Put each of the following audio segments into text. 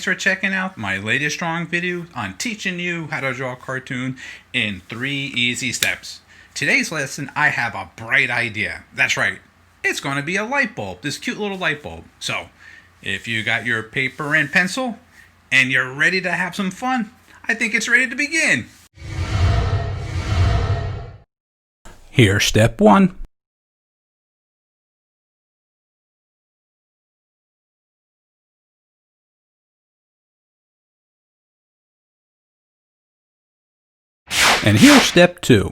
thanks for checking out my latest drawing video on teaching you how to draw a cartoon in 3 easy steps. Today's lesson, I have a bright idea. That's right, it's going to be a light bulb, this cute little light bulb. So, if you got your paper and pencil, and you're ready to have some fun, I think it's ready to begin. Here's step 1. And here's step 2.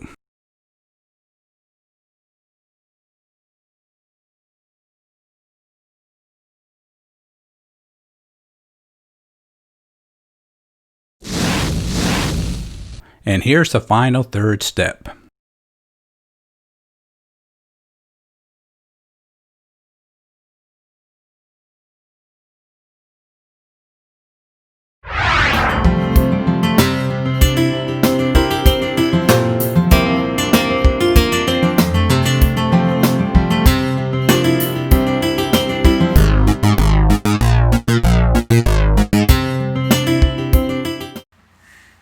And here's the final third step.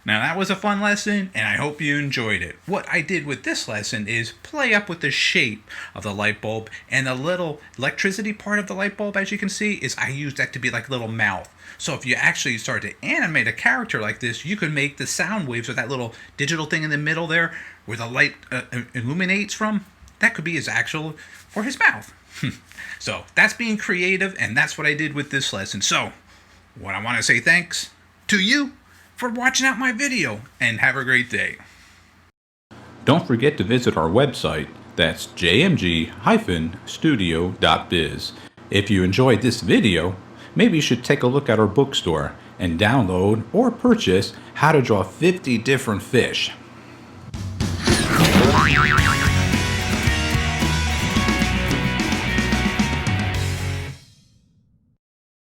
Now that was a fun lesson, and I hope you enjoyed it. What I did with this lesson is play up with the shape of the light bulb, and the little electricity part of the light bulb, as you can see, is I used that to be like a little mouth. So if you actually start to animate a character like this, you could make the sound waves, or that little digital thing in the middle there, where the light illuminates from, that could be his actual, or his mouth. So that's being creative, and that's what I did with this lesson. So, what I want to say thanks to you for watching out my video, and have a great day. Don't forget to visit our website, that's jmg-studio.biz. If you enjoyed this video, maybe you should take a look at our bookstore and download or purchase How to Draw 50 Different Fish.